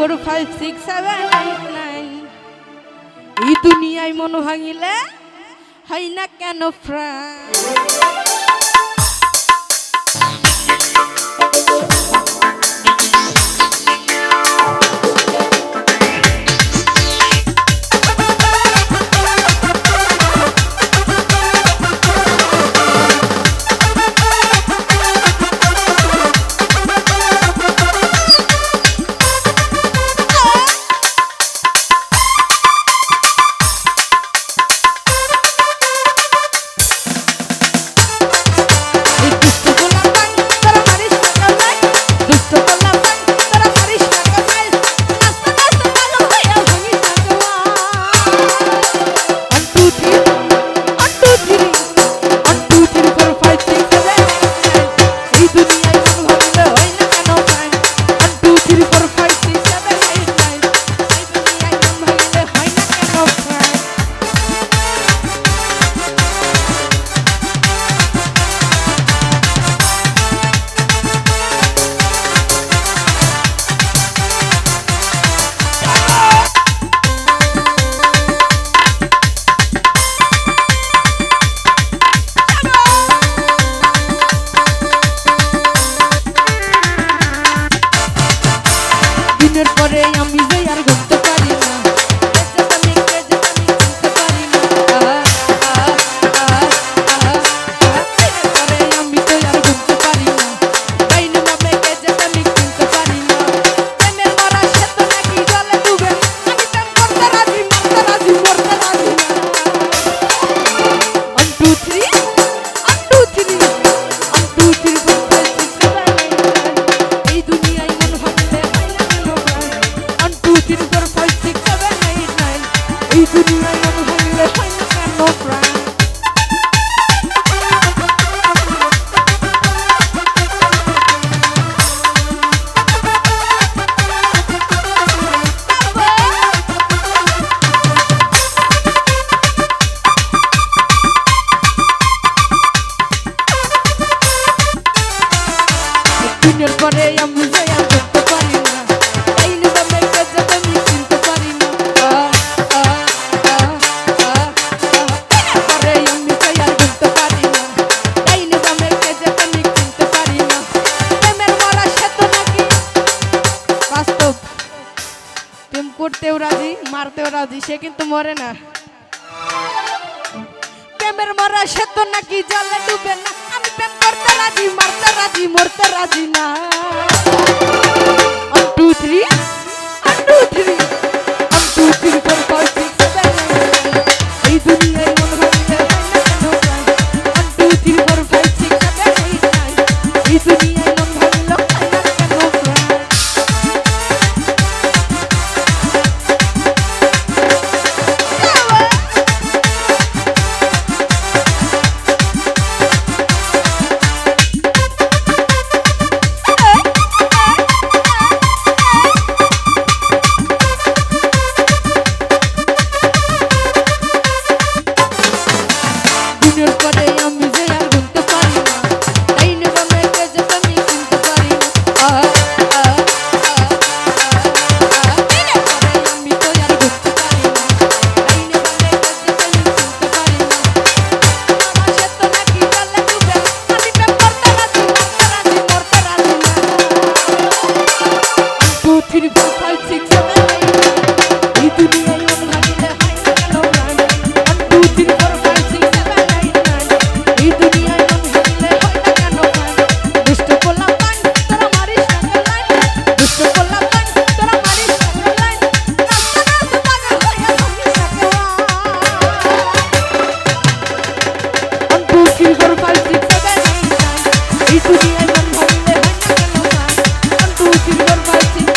4 5 6 7 8 9 এই দুনিয়ায় মন ভাঙিলে হয় না কেন প্রাণ পরে আমি যে আর ঘুরতে পারি না পরে আমি যে আর ঘুরতে পারি না এই নিয়ে মেয়েকে যে আমি চিনতে পারি না পরে আমি যে আর ঘুরতে পারি না এই নিয়ে মেয়েকে যে আমি চিনতে পারি না প্রেমের মরা সে তো নাকি বাস্তব প্রেম করতেও রাজি মারতেও রাজি সে কিন্তু মরে না প্রেমের মরা সে তো নাকি জলে ডুবে না আমি প্রেম করতে রাজি মারতে রাজি মরতে রাজি না 1 2 3 1 2 3 1 2 3 4 5 6 7 এই দুনিয়ায় মন ভাঙিলে হয় না কেন প্রাণ 1 2 3 4 5 6 7 8 9 এই দুনিয়ায় মন ভাঙিলে হয় না কেন প্রাণ পরে আমি যে আর ঘুরতে পারি না তাই নেবা মেয়েকে যে আমি চিনতে পারি না পরে আমি তো আর ঘুরতে পারি না তাই নেবা মেয়েকে যে আমি চিনতে পারি না আমার সে তো নাকি জলে ডুবে আমি প্রেম করতে রাজি মারতে রাজি মরতে রাজি না 1 2 3 4 5 6 7 8 এই দুনিয়ায় মন ভাঙিলে হয় না কেন প্রাণ 1 2 3 4 5 6 7 8 এই দুনিয়ায় মন ভাঙিলে হয় না কেন প্রাণ দুষ্ট পোলা পান তোরা মারিস না লাইন দুষ্ট পোলা পান তোরা মারিস না লাইন রাস্তা না তো পাগল হয়ে ভাঙিস না 1 2 3 4 5 6 7 8 9 এই দুনিয়ায় মন ভাঙিলে হয় না কেন প্রাণ 1 2 3 4 5 6